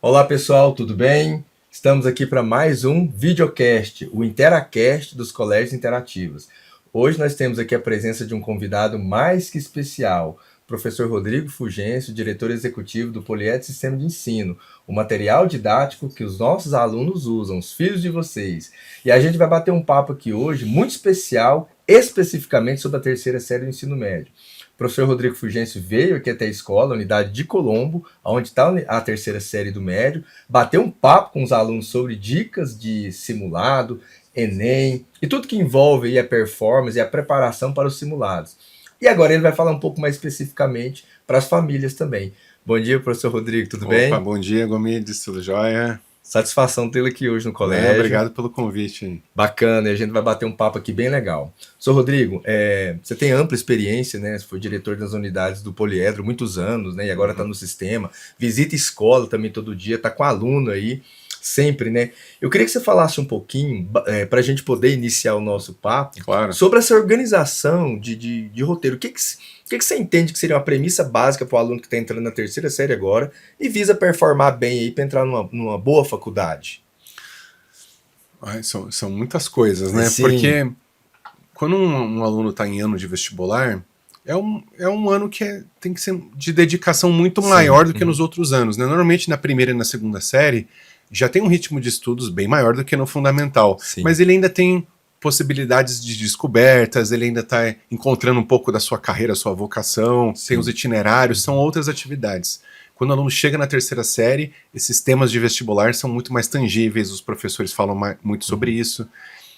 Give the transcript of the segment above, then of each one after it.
Olá pessoal, tudo bem? Estamos aqui para mais um videocast, o Interacast dos Colégios Interativos. Hoje nós temos aqui a presença de um convidado mais que especial, o professor Rodrigo Fulgêncio, diretor executivo do Polied Sistema de Ensino, o material didático que os nossos alunos usam, os filhos de vocês. E a gente vai bater um papo aqui hoje muito especial, especificamente sobre a terceira série do ensino médio. O professor Rodrigo Fulgêncio veio aqui até a escola, a unidade de Colombo, onde está a terceira série do médio, bateu um papo com os alunos sobre dicas de simulado, Enem e tudo que envolve aí a performance e a preparação para os simulados. E agora ele vai falar um pouco mais especificamente para as famílias também. Bom dia, professor Rodrigo, tudo bem? Opa, bom dia, Gomides, tudo jóia? Satisfação tê-lo aqui hoje no colégio. Obrigado pelo convite. Hein? Bacana, e a gente vai bater um papo aqui bem legal. Sr. Rodrigo, você tem ampla experiência, né? Você foi diretor das unidades do Poliedro muitos anos, né? E agora está no sistema. Visita escola também todo dia, está com aluno aí, sempre, né? Eu queria que você falasse um pouquinho, para a gente poder iniciar o nosso papo, Claro. sobre essa organização de roteiro. O que você entende que seria uma premissa básica para o aluno que está entrando na terceira série agora e visa performar bem aí para entrar numa boa faculdade? São muitas coisas, né? Sim. Porque quando um aluno está em ano de vestibular, é um ano que tem que ser de dedicação muito maior do que nos outros anos, né? Normalmente na primeira e na segunda série já tem um ritmo de estudos bem maior do que no fundamental, mas ele ainda tem possibilidades de descobertas, ele ainda está encontrando um pouco da sua carreira, sua vocação, tem os itinerários, são outras atividades. Quando o aluno chega na terceira série, esses temas de vestibular são muito mais tangíveis, os professores falam muito sobre isso.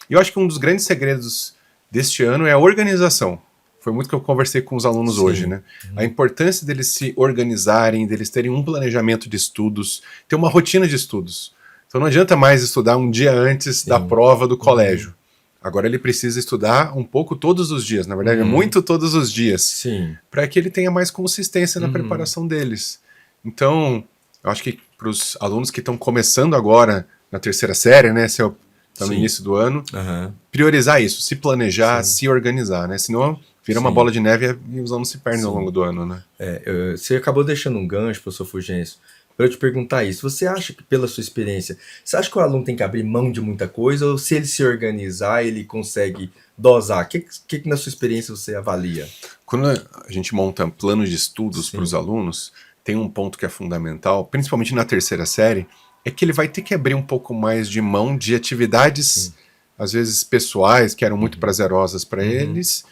E eu acho que um dos grandes segredos deste ano é a organização. Foi muito que eu conversei com os alunos hoje, né? A importância deles se organizarem, deles terem um planejamento de estudos, ter uma rotina de estudos. Então não adianta mais estudar um dia antes da prova do colégio. Agora ele precisa estudar um pouco todos os dias, na verdade é muito todos os dias, para que ele tenha mais consistência na preparação deles. Então, eu acho que para os alunos que estão começando agora na terceira série, né, se está no início do ano, priorizar isso, se planejar, se organizar, né, senão vira uma bola de neve e os alunos se perdem ao longo do ano, né. Você acabou deixando um gancho, professor Fulgêncio, para eu te perguntar isso. Você acha que, pela sua experiência, você acha que o aluno tem que abrir mão de muita coisa ou se ele se organizar, ele consegue dosar? O que na sua experiência você avalia? Quando a gente monta planos de estudos para os alunos, tem um ponto que é fundamental, principalmente na terceira série, é que ele vai ter que abrir um pouco mais de mão de atividades, às vezes pessoais, que eram muito prazerosas para eles,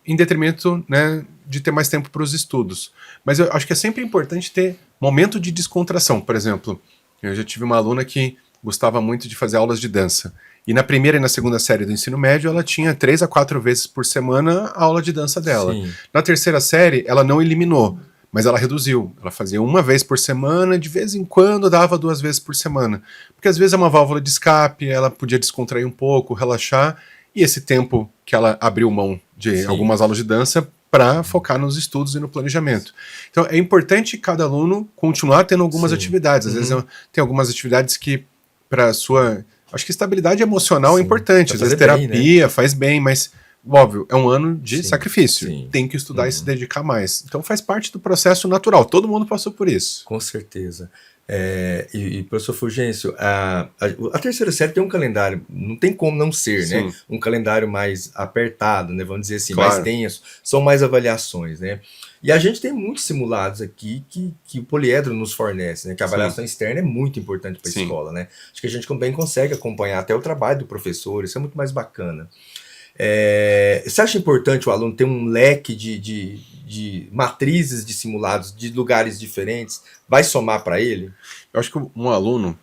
em detrimento, né, de ter mais tempo para os estudos. Mas eu acho que é sempre importante ter momento de descontração. Por exemplo, eu já tive uma aluna que gostava muito de fazer aulas de dança. E na primeira e na segunda série do ensino médio, ela tinha 3 a 4 vezes por semana a aula de dança dela. Na terceira série, ela não eliminou, mas ela reduziu. Ela fazia 1 vez por semana, de vez em quando dava 2 vezes por semana. Porque às vezes é uma válvula de escape, ela podia descontrair um pouco, relaxar, e esse tempo que ela abriu mão de algumas aulas de dança para focar nos estudos e no planejamento. Então é importante cada aluno continuar tendo algumas atividades. Às vezes tem algumas atividades que para sua... Acho que estabilidade emocional é importante. Às vezes terapia faz bem, mas óbvio, é um ano de sacrifício. Tem que estudar e se dedicar mais. Então faz parte do processo natural. Todo mundo passou por isso. Com certeza. Professor Fulgêncio, a terceira série tem um calendário, não tem como não ser, né? Um calendário mais apertado, né? Vamos dizer assim, mais tenso, são mais avaliações, né? E a gente tem muitos simulados aqui que o Poliedro nos fornece, né? Que a avaliação externa é muito importante para a escola, né? Acho que a gente também consegue acompanhar até o trabalho do professor, isso é muito mais bacana. Você acha importante o aluno ter um leque de matrizes de simulados de lugares diferentes? Vai somar para ele? Eu acho que um aluno,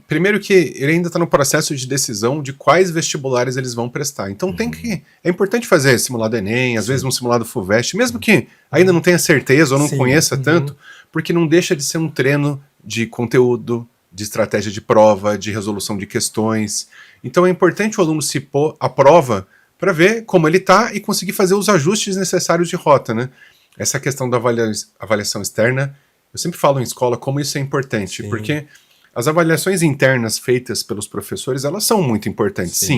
primeiro que ele ainda está no processo de decisão de quais vestibulares eles vão prestar. Então é importante fazer simulado Enem, às vezes um simulado FUVEST, mesmo que ainda não tenha certeza ou não conheça tanto, porque não deixa de ser um treino de conteúdo, de estratégia de prova, de resolução de questões. Então é importante o aluno se pôr à prova para ver como ele está e conseguir fazer os ajustes necessários de rota, né? Essa questão da avaliação externa, eu sempre falo em escola como isso é importante, porque as avaliações internas feitas pelos professores, elas são muito importantes,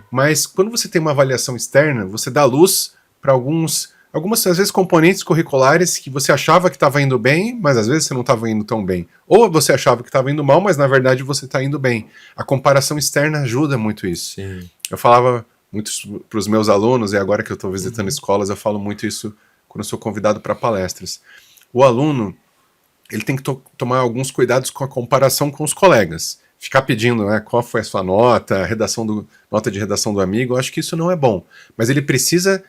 mas quando você tem uma avaliação externa, você dá luz para alguns algumas, às vezes, componentes curriculares que você achava que estava indo bem, mas às vezes você não estava indo tão bem. Ou você achava que estava indo mal, mas na verdade você está indo bem. A comparação externa ajuda muito isso. Sim. Eu falava muito para os meus alunos, e agora que eu estou visitando escolas, eu falo muito isso quando eu sou convidado para palestras. O aluno, ele tem que tomar alguns cuidados com a comparação com os colegas. Ficar pedindo, né, qual foi a sua nota, nota de redação do amigo, eu acho que isso não é bom. Mas ele precisa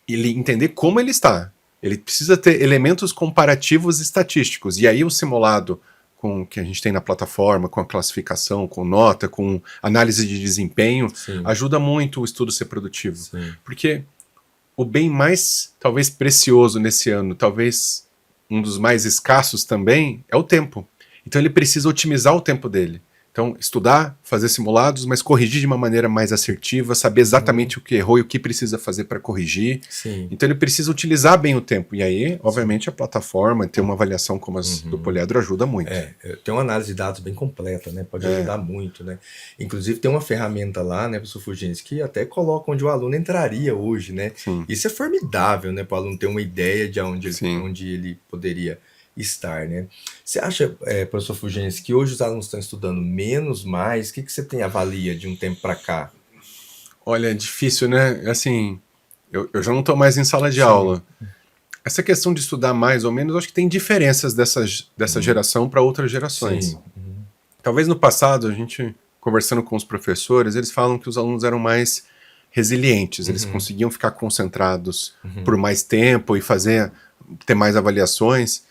entender como ele está. Ele precisa ter elementos comparativos estatísticos. E aí o simulado com que a gente tem na plataforma, com a classificação, com nota, com análise de desempenho, Sim. ajuda muito o estudo a ser produtivo. Sim. Porque o bem mais, talvez, precioso nesse ano, talvez um dos mais escassos também, é o tempo. Então ele precisa otimizar o tempo dele. Então, estudar, fazer simulados, mas corrigir de uma maneira mais assertiva, saber exatamente o que errou e o que precisa fazer para corrigir. Sim. Então, ele precisa utilizar bem o tempo. E aí, obviamente, a plataforma, ter uma avaliação como as do Poliedro ajuda muito. Tem uma análise de dados bem completa, né? Pode ajudar muito, né? Inclusive, tem uma ferramenta lá, né, professor Fulgêncio, que até coloca onde o aluno entraria hoje, né? Sim. Isso é formidável, né? Para o aluno ter uma ideia de onde Sim. ele poderia estar, né? Você acha, professor Fulgêncio, que hoje os alunos estão estudando menos, mais? O que você avalia de um tempo para cá? Olha, é difícil, né? Assim, eu já não estou mais em sala de aula. Essa questão de estudar mais ou menos, eu acho que tem diferenças dessa geração para outras gerações. Sim. Talvez no passado, a gente, conversando com os professores, eles falam que os alunos eram mais resilientes, eles conseguiam ficar concentrados por mais tempo e ter mais avaliações.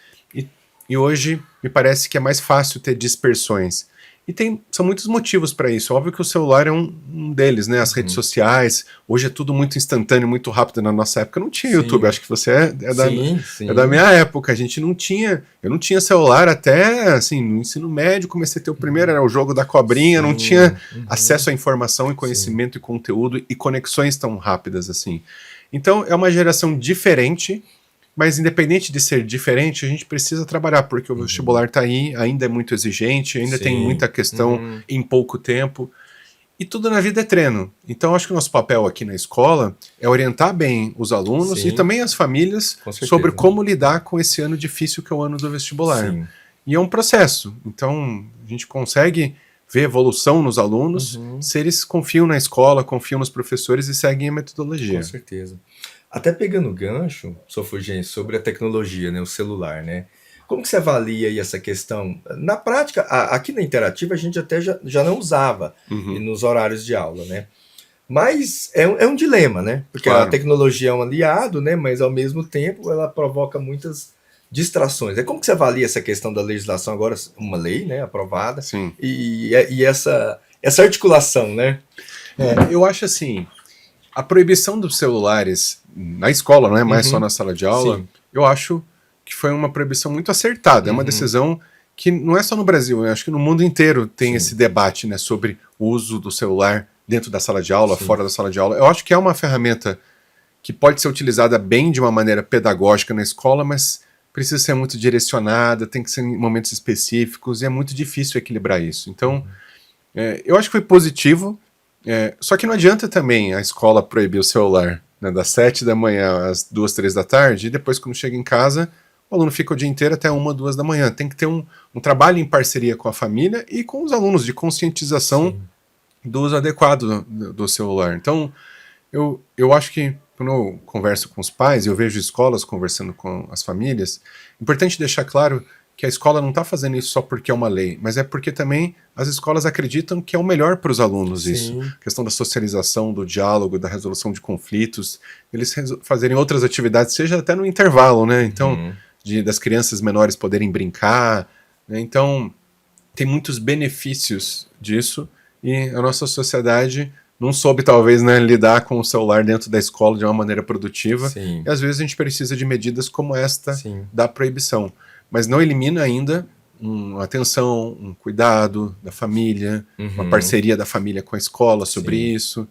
E hoje me parece que é mais fácil ter dispersões. E são muitos motivos para isso. Óbvio que o celular é um deles, né? As redes sociais. Hoje é tudo muito instantâneo, muito rápido. Na nossa época não tinha YouTube. Acho que você é da minha época. A gente não tinha. Eu não tinha celular até assim, no ensino médio. Comecei a ter o primeiro, era o jogo da cobrinha. Não tinha acesso à informação e conhecimento e conteúdo e conexões tão rápidas assim. Então é uma geração diferente. Mas independente de ser diferente, a gente precisa trabalhar, porque o vestibular está aí, ainda é muito exigente, ainda tem muita questão em pouco tempo. E tudo na vida é treino. Então acho que o nosso papel aqui na escola é orientar bem os alunos e também as famílias sobre como lidar com esse ano difícil que é o ano do vestibular. Sim. E é um processo. Então a gente consegue ver evolução nos alunos se eles confiam na escola, confiam nos professores e seguem a metodologia. Com certeza. Até pegando o gancho, professor Fulgêncio, sobre a tecnologia, né, o celular, né? Como que você avalia aí essa questão? Na prática, aqui na Interativa a gente até já não usava nos horários de aula, né? Mas é um dilema, né? Porque a tecnologia é um aliado, né? Mas ao mesmo tempo ela provoca muitas distrações. Como que você avalia essa questão da legislação agora, uma lei, né, aprovada, Sim. E essa articulação, né? Eu acho assim, a proibição dos celulares na escola, não é mais só na sala de aula, eu acho que foi uma proibição muito acertada. É uma decisão que não é só no Brasil, eu acho que no mundo inteiro tem esse debate, né, sobre o uso do celular dentro da sala de aula, fora da sala de aula. Eu acho que é uma ferramenta que pode ser utilizada bem de uma maneira pedagógica na escola, mas precisa ser muito direcionada, tem que ser em momentos específicos, e é muito difícil equilibrar isso. Então, eu acho que foi positivo, só que não adianta também a escola proibir o celular, né, das 7 da manhã às 2, 3 da tarde, e depois quando chega em casa, o aluno fica o dia inteiro até 1, 2 da manhã. Tem que ter um trabalho em parceria com a família e com os alunos de conscientização do uso adequado do celular. Então, eu acho que quando eu converso com os pais, eu vejo escolas conversando com as famílias, é importante deixar claro que a escola não está fazendo isso só porque é uma lei, mas é porque também as escolas acreditam que é o melhor para os alunos isso. A questão da socialização, do diálogo, da resolução de conflitos, eles fazerem outras atividades, seja até no intervalo, né? Então, das crianças menores poderem brincar, né? Então, tem muitos benefícios disso e a nossa sociedade não soube, talvez, né, lidar com o celular dentro da escola de uma maneira produtiva. E às vezes a gente precisa de medidas como esta da proibição. Mas não elimina ainda uma atenção, um cuidado da família, uma parceria da família com a escola sobre isso,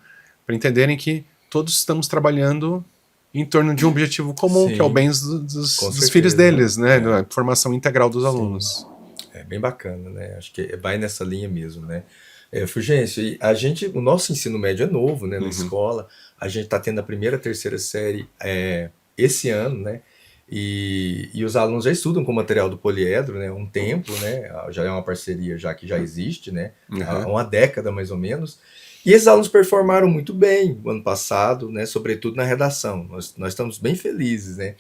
para entenderem que todos estamos trabalhando em torno de um objetivo comum, que é o bem dos filhos deles, né, da formação integral dos alunos. É bem bacana, né? Acho que vai nessa linha mesmo, né? Fulgêncio, o nosso ensino médio é novo, né, na escola. A gente está tendo a primeira, terceira série esse ano, né? E os alunos já estudam com o material do Poliedro, né? Um tempo, né? Já é uma parceria já que já existe, né? Há uma década mais ou menos. E esses alunos performaram muito bem o ano passado, né? Sobretudo na redação. Nós estamos bem felizes, né?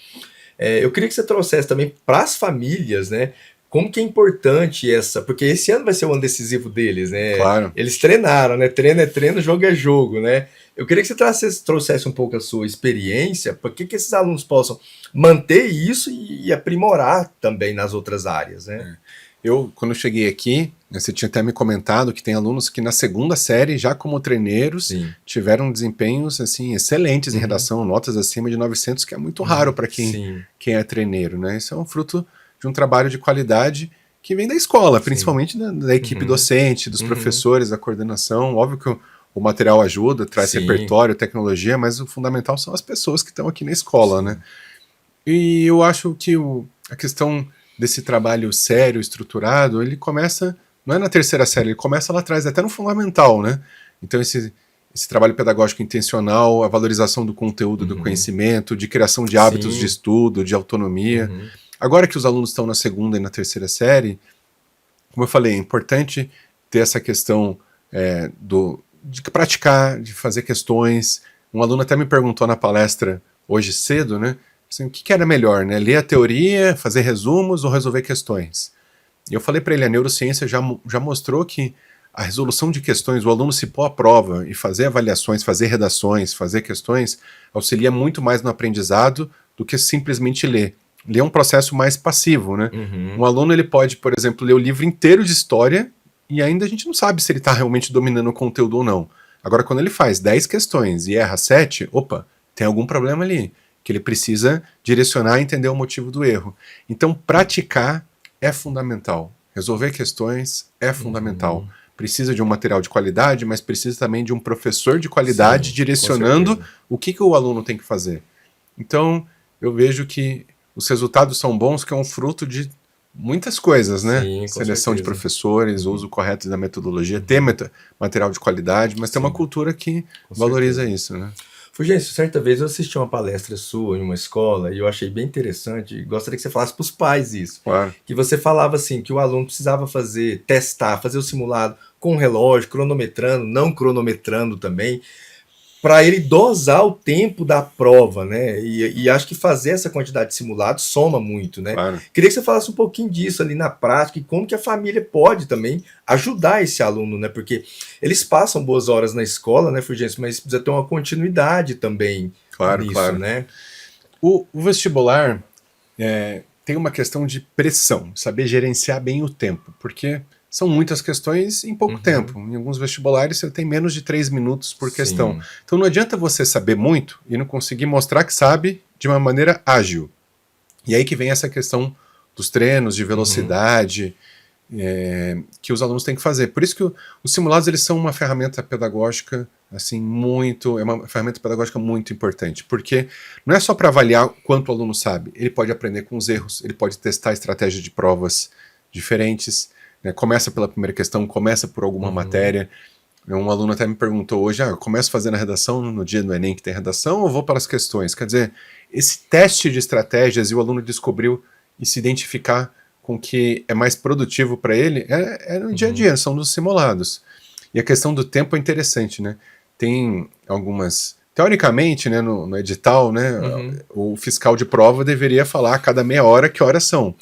Eu queria que você trouxesse também para as famílias, né? Como que é importante essa, porque esse ano vai ser o ano decisivo deles, né? Claro. Eles treinaram, né? Treino é treino, jogo é jogo, né? Eu queria que você trouxesse um pouco a sua experiência, para que esses alunos possam manter isso e aprimorar também nas outras áreas, né? Quando eu cheguei aqui, você tinha até me comentado que tem alunos que na segunda série, já como treineiros, Sim. tiveram desempenhos assim, excelentes em redação, notas acima de 900, que é muito raro para quem é treineiro, né? Isso é um fruto de um trabalho de qualidade que vem da escola, principalmente da equipe docente, dos professores, da coordenação. Óbvio que o material ajuda, traz repertório, tecnologia, mas o fundamental são as pessoas que estão aqui na escola, né? E eu acho que a questão desse trabalho sério, estruturado, ele começa, não é na terceira série, ele começa lá atrás, até no fundamental, né? Então esse trabalho pedagógico intencional, a valorização do conteúdo, do conhecimento, de criação de hábitos de estudo, de autonomia. Agora que os alunos estão na segunda e na terceira série, como eu falei, é importante ter essa questão de praticar, de fazer questões. Um aluno até me perguntou na palestra hoje cedo, né? Assim, o que era melhor, né? Ler a teoria, fazer resumos ou resolver questões? E eu falei para ele, a neurociência já mostrou que a resolução de questões, o aluno se pôr à prova e fazer avaliações, fazer redações, fazer questões, auxilia muito mais no aprendizado do que simplesmente ler. Ler é um processo mais passivo, né? Um aluno ele pode, por exemplo, ler o livro inteiro de história e ainda a gente não sabe se ele está realmente dominando o conteúdo ou não. Agora, quando ele faz 10 questões e erra 7, opa, tem algum problema ali, que ele precisa direcionar e entender o motivo do erro. Então, praticar é fundamental. Resolver questões é fundamental. Precisa de um material de qualidade, mas precisa também de um professor de qualidade direcionando o que o aluno tem que fazer. Então, eu vejo que os resultados são bons, que é um fruto de muitas coisas, né? Seleção de professores, uso correto da metodologia, ter material de qualidade, mas tem uma cultura que valoriza isso, né? Fulgêncio, certa vez eu assisti uma palestra sua em uma escola e eu achei bem interessante, e gostaria que você falasse para os pais isso. Claro. Que você falava assim, que o aluno precisava testar, fazer o simulado com relógio, cronometrando, não cronometrando também, para ele dosar o tempo da prova, né? E acho que fazer essa quantidade de simulados soma muito, né? Claro. Queria que você falasse um pouquinho disso ali na prática e como que a família pode também ajudar esse aluno, né? Porque eles passam boas horas na escola, né, Fulgêncio, mas precisa ter uma continuidade também nisso, né? O vestibular tem uma questão de pressão, saber gerenciar bem o tempo, porque são muitas questões em pouco tempo. Em alguns vestibulares você tem menos de 3 minutos por questão. Então não adianta você saber muito e não conseguir mostrar que sabe de uma maneira ágil. E aí que vem essa questão dos treinos de velocidade que os alunos têm que fazer. Por isso que os simulados eles são uma ferramenta pedagógica assim é uma ferramenta pedagógica muito importante, porque não é só para avaliar quanto o aluno sabe, ele pode aprender com os erros, ele pode testar estratégias de provas diferentes. Começa pela primeira questão, começa por alguma matéria. Um aluno até me perguntou hoje, eu começo fazendo a redação no dia do Enem que tem redação ou vou para as questões? Quer dizer, esse teste de estratégias e o aluno descobriu e se identificar com o que é mais produtivo para ele é no dia a dia, são dos simulados. E a questão do tempo é interessante, né? Tem algumas... Teoricamente, né, no edital, né, o fiscal de prova deveria falar a cada meia hora que horas são.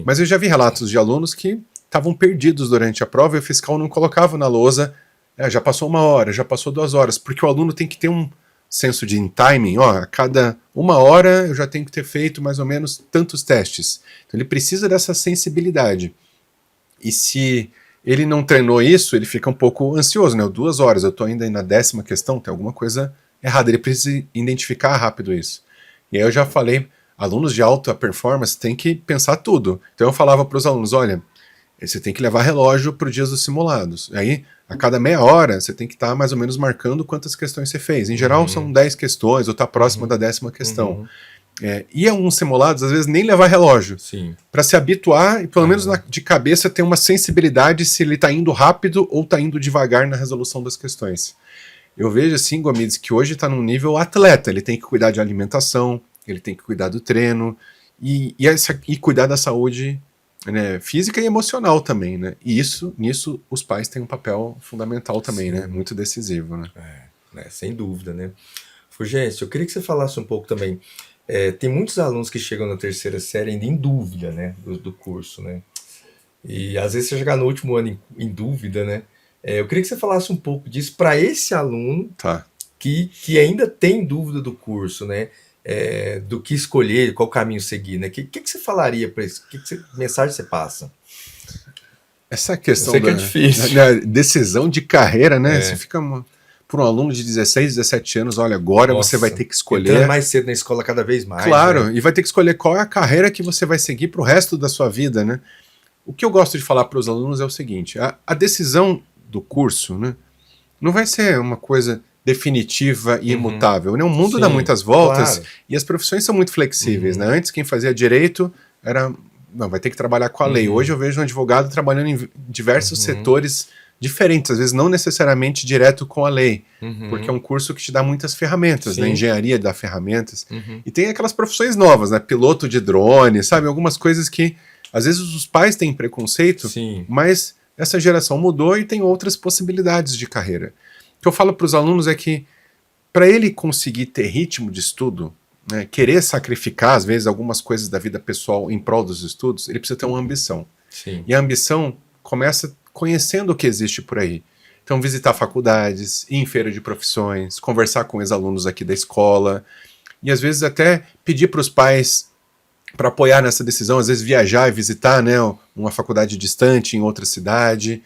Mas eu já vi relatos de alunos que estavam perdidos durante a prova e o fiscal não colocava na lousa, já passou 1 hora, já passou 2 horas, porque o aluno tem que ter um senso de timing, a cada 1 hora eu já tenho que ter feito mais ou menos tantos testes. Então ele precisa dessa sensibilidade. E se ele não treinou isso, ele fica um pouco ansioso, né? 2 horas, eu estou ainda na 10ª questão, tem alguma coisa errada, ele precisa identificar rápido isso. E aí eu já falei, alunos de alta performance têm que pensar tudo. Então eu falava para os alunos, olha, você tem que levar relógio para os dias dos simulados. Aí, a cada meia hora, você tem que estar mais ou menos marcando quantas questões você fez. Em geral, são 10 questões, ou está próximo da 10ª questão. E alguns simulados, às vezes, nem levar relógio. Para se habituar e, pelo menos de cabeça, ter uma sensibilidade se ele está indo rápido ou está indo devagar na resolução das questões. Eu vejo, assim, Gomides, que hoje está num nível atleta. Ele tem que cuidar de alimentação, ele tem que cuidar do treino e cuidar da saúde, né, física e emocional também, né? E nisso os pais têm um papel fundamental também, né? Muito decisivo, né? Né, sem dúvida, né? Fulgêncio, eu queria que você falasse um pouco também. Tem muitos alunos que chegam na terceira série ainda em dúvida, né, do curso, né? E às vezes você chegar no último ano em dúvida, né? Eu queria que você falasse um pouco disso para esse aluno Tá. que ainda tem dúvida do curso, né? Do que escolher, qual caminho seguir, né? Que você falaria para isso? Mensagem você passa? Essa Eu questão sei que é difícil. da decisão de carreira, né? Você fica por um aluno de 16, 17 anos, olha, agora você vai ter que Entrando escolher. mais cedo na escola cada vez mais. Claro, né? e vai ter que escolher qual é a carreira que você vai seguir para o resto da sua vida, né? O que eu gosto de falar para os alunos é o seguinte: a decisão do curso, né, não vai ser uma coisa definitiva e imutável, né? O mundo dá Sim, muitas voltas, claro. e as profissões são muito flexíveis, né? Antes, quem fazia direito vai ter que trabalhar com a lei. Hoje eu vejo um advogado trabalhando em diversos setores diferentes, às vezes não necessariamente direto com a lei, porque é um curso que te dá muitas ferramentas, né? Sim. Engenharia dá ferramentas. E tem aquelas profissões novas, né? Piloto de drone, sabe? Algumas coisas que às vezes os pais têm preconceito, Sim. mas essa geração mudou e tem outras possibilidades de carreira. O que eu falo para os alunos é que para ele conseguir ter ritmo de estudo, né, querer sacrificar às vezes algumas coisas da vida pessoal em prol dos estudos, ele precisa ter uma ambição. Sim. E a ambição começa conhecendo o que existe por aí. Então, visitar faculdades, ir em feira de profissões, conversar com ex-alunos aqui da escola, e às vezes até pedir para os pais para apoiar nessa decisão, às vezes viajar e visitar, né, uma faculdade distante em outra cidade.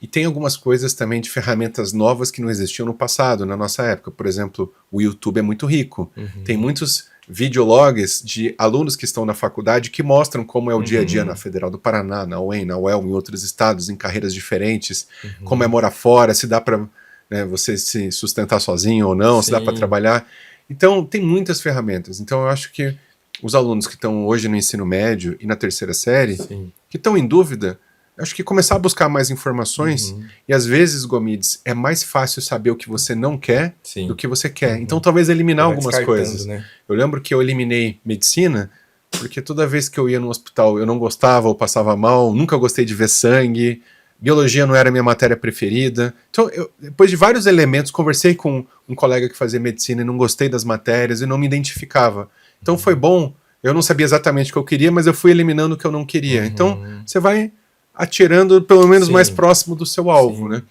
E tem algumas coisas também de ferramentas novas que não existiam no passado, na nossa época. Por exemplo, o YouTube é muito rico. Tem muitos videologs de alunos que estão na faculdade que mostram como é o dia a dia na Federal do Paraná, na UEM, na UEL, em outros estados, em carreiras diferentes, como é morar fora, se dá para, né, você se sustentar sozinho ou não, se dá para trabalhar. Então, tem muitas ferramentas. Então, eu acho que os alunos que estão hoje no ensino médio e na terceira série, que estão em dúvida, acho que começar a buscar mais informações, e às vezes, Gomides, é mais fácil saber o que você não quer do que você quer. Então talvez eliminar algumas coisas. Né? Eu lembro que eu eliminei medicina, porque toda vez que eu ia no hospital eu não gostava ou passava mal, nunca gostei de ver sangue, biologia não era a minha matéria preferida. Então, depois de vários elementos, conversei com um colega que fazia medicina e não gostei das matérias e não me identificava. Então foi bom, eu não sabia exatamente o que eu queria, mas eu fui eliminando o que eu não queria. Então você vai atirando pelo menos mais próximo do seu alvo, né?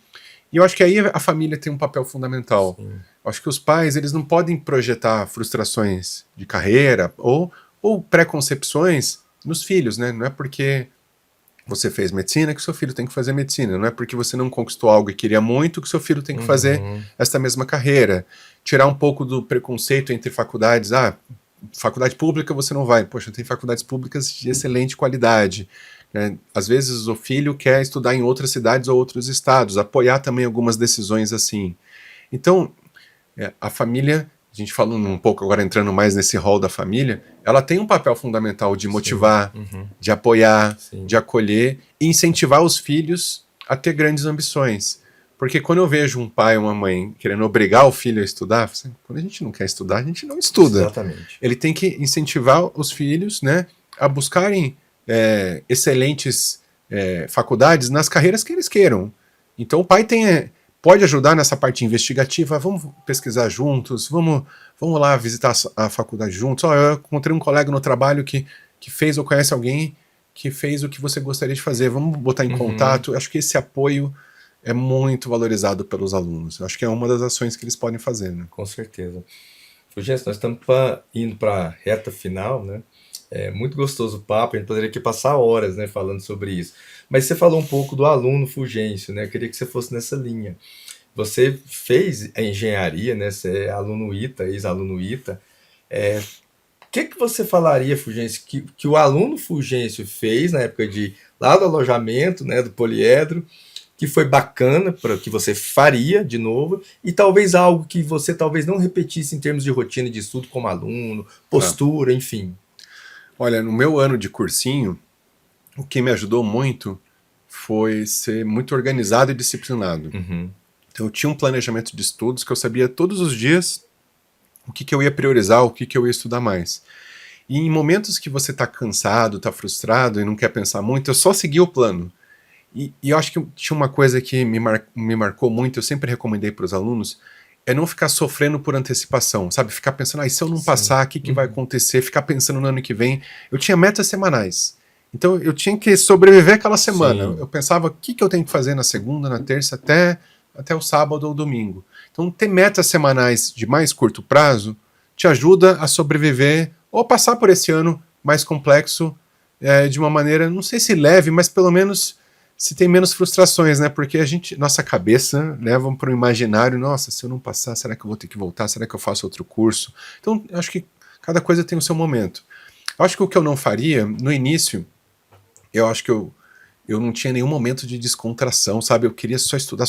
E eu acho que aí a família tem um papel fundamental. Eu acho que os pais, eles não podem projetar frustrações de carreira ou preconcepções nos filhos, né? Não é porque você fez medicina que seu filho tem que fazer medicina. Não é porque você não conquistou algo e queria muito que seu filho tem que fazer esta mesma carreira. Tirar um pouco do preconceito entre faculdades. Faculdade pública você não vai. Poxa, tem faculdades públicas de excelente qualidade. Às vezes o filho quer estudar em outras cidades ou outros estados, apoiar também algumas decisões assim. Então, a família, a gente falando um pouco agora, entrando mais nesse rol da família, ela tem um papel fundamental de motivar, de apoiar, de acolher e incentivar os filhos a ter grandes ambições. Porque quando eu vejo um pai ou uma mãe querendo obrigar o filho a estudar, quando a gente não quer estudar, a gente não estuda. Exatamente. Ele tem que incentivar os filhos, né, a buscarem excelentes faculdades nas carreiras que eles queiram. Então o pai pode ajudar nessa parte investigativa, vamos pesquisar juntos, vamos lá visitar a faculdade juntos. Eu encontrei um colega no trabalho que fez ou conhece alguém que fez o que você gostaria de fazer, vamos botar em contato. Acho que esse apoio é muito valorizado pelos alunos. Acho que é uma das ações que eles podem fazer. Né? Com certeza. Fulgêncio, nós estamos indo para a reta final, né? É muito gostoso o papo, a gente poderia aqui passar horas, né, falando sobre isso. Mas você falou um pouco do aluno Fulgêncio, né? Eu queria que você fosse nessa linha. Você fez a engenharia, né? Você é aluno ITA, ex-aluno ITA. O que você falaria, Fulgêncio, que o aluno Fulgêncio fez na época lá do alojamento, né, do poliedro, que foi bacana, para que você faria de novo, e talvez algo que você talvez não repetisse em termos de rotina de estudo como aluno, postura, enfim. Olha, no meu ano de cursinho, o que me ajudou muito foi ser muito organizado e disciplinado. Então eu tinha um planejamento de estudos que eu sabia todos os dias o que eu ia priorizar, o que eu ia estudar mais. E em momentos que você está cansado, está frustrado e não quer pensar muito, eu só segui o plano. E eu acho que tinha uma coisa que me marcou muito, eu sempre recomendei para os alunos, é não ficar sofrendo por antecipação, sabe? Ficar pensando, se eu não passar, o que vai acontecer? Ficar pensando no ano que vem. Eu tinha metas semanais. Então eu tinha que sobreviver aquela semana. Eu pensava, o que eu tenho que fazer na segunda, na terça, até o sábado ou domingo. Então ter metas semanais de mais curto prazo te ajuda a sobreviver ou passar por esse ano mais complexo de uma maneira, não sei se leve, mas pelo menos se tem menos frustrações, né? Porque nossa cabeça leva para o imaginário, nossa, se eu não passar, será que eu vou ter que voltar? Será que eu faço outro curso? Então, eu acho que cada coisa tem o seu momento. Eu acho que o que eu não faria, no início, eu acho que eu não tinha nenhum momento de descontração, sabe? Eu queria só estudar,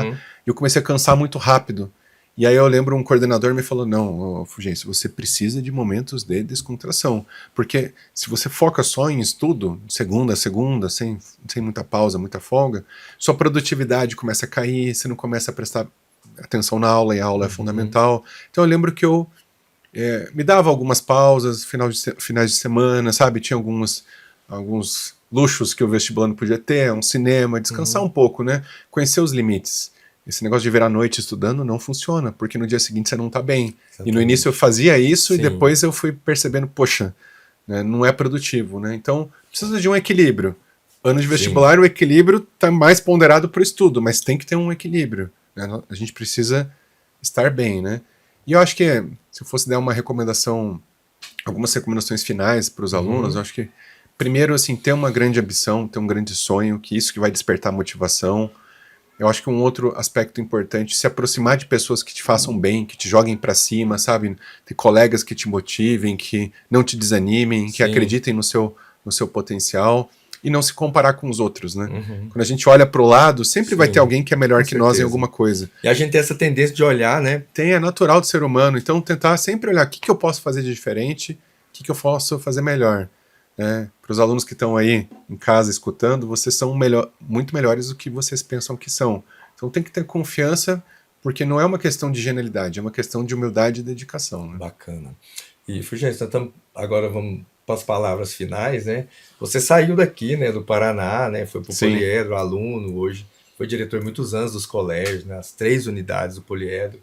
e eu comecei a cansar muito rápido. E aí eu lembro um coordenador me falou, não, Fulgêncio, você precisa de momentos de descontração, porque se você foca só em estudo, segunda a segunda, sem muita pausa, muita folga, sua produtividade começa a cair, você não começa a prestar atenção na aula, e a aula é fundamental. Então eu lembro que eu me dava algumas pausas, finais de semana, sabe? Tinha alguns luxos que o vestibulando podia ter, um cinema, descansar um pouco, né? Conhecer os limites. Esse negócio de virar a noite estudando não funciona, porque no dia seguinte você não tá bem. Exatamente. E no início eu fazia isso e depois eu fui percebendo, poxa, né, não é produtivo, né? Então precisa de um equilíbrio. Ano de vestibular, o equilíbrio tá mais ponderado pro estudo, mas tem que ter um equilíbrio, né? A gente precisa estar bem, né? E eu acho que se eu fosse dar uma recomendação, algumas recomendações finais para os alunos, eu acho que primeiro, assim, ter uma grande ambição, ter um grande sonho, que isso que vai despertar motivação. Eu acho que um outro aspecto importante, se aproximar de pessoas que te façam bem, que te joguem para cima, sabe? Ter colegas que te motivem, que não te desanimem, que acreditem no seu potencial e não se comparar com os outros, né? Quando a gente olha para o lado, sempre vai ter alguém que é melhor que nós em alguma coisa. E a gente tem essa tendência de olhar, né? É natural do ser humano, então tentar sempre olhar o que eu posso fazer de diferente, o que eu posso fazer melhor. Para os alunos que estão aí em casa escutando, vocês são muito melhores do que vocês pensam que são. Então tem que ter confiança, porque não é uma questão de genialidade, é uma questão de humildade e dedicação. Né? Bacana. E, Fulgêncio, agora vamos para as palavras finais, né? Você saiu daqui, né, do Paraná, né? Foi para o Poliedro, aluno, hoje foi diretor muitos anos dos colégios, né, as 3 unidades do Poliedro.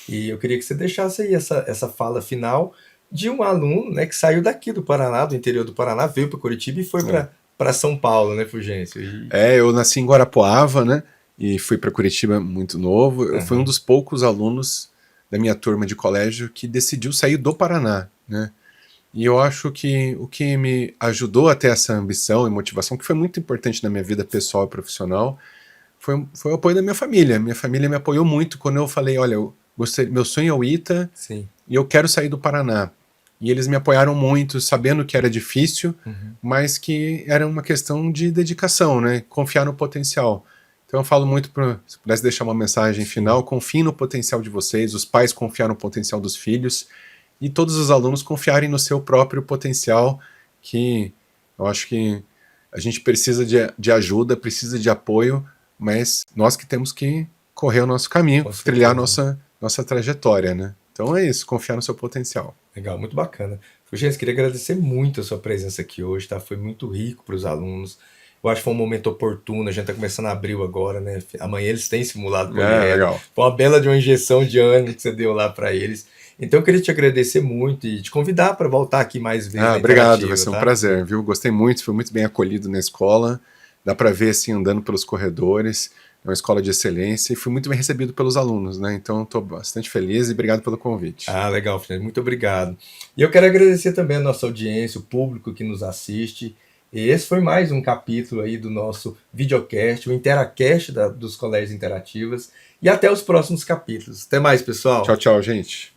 E eu queria que você deixasse aí essa fala final de um aluno, né, que saiu daqui do Paraná, do interior do Paraná, veio para Curitiba e foi para São Paulo, né, Fulgêncio? Eu nasci em Guarapuava, né, e fui para Curitiba muito novo. Eu fui um dos poucos alunos da minha turma de colégio que decidiu sair do Paraná, né. E eu acho que o que me ajudou a ter essa ambição e motivação, que foi muito importante na minha vida pessoal e profissional, foi o apoio da minha família. Minha família me apoiou muito quando eu falei, olha, meu sonho é o ITA e eu quero sair do Paraná. E eles me apoiaram muito, sabendo que era difícil, mas que era uma questão de dedicação, né? Confiar no potencial. Então eu falo muito, se pudesse deixar uma mensagem final, confiem no potencial de vocês, os pais confiar no potencial dos filhos, e todos os alunos confiarem no seu próprio potencial, que eu acho que a gente precisa de ajuda, precisa de apoio, mas nós que temos que correr o nosso caminho, trilhar nossa trajetória, né? Então é isso, confiar no seu potencial. Legal, muito bacana. Fulgêncio, queria agradecer muito a sua presença aqui hoje, tá? Foi muito rico para os alunos. Eu acho que foi um momento oportuno, a gente está começando abril agora, né? Amanhã eles têm simulado legal. Foi uma bela de uma injeção de ânimo que você deu lá para eles. Então eu queria te agradecer muito e te convidar para voltar aqui mais vezes. Obrigado, vai ser um prazer, viu? Gostei muito, fui muito bem acolhido na escola. Dá para ver assim, andando pelos corredores. É uma escola de excelência e fui muito bem recebido pelos alunos, né? Então estou bastante feliz e obrigado pelo convite. Legal, Fernando, muito obrigado. E eu quero agradecer também a nossa audiência, o público que nos assiste. E esse foi mais um capítulo aí do nosso videocast, o Interacast dos Colégios Interativas. E até os próximos capítulos. Até mais, pessoal. Tchau, tchau, gente.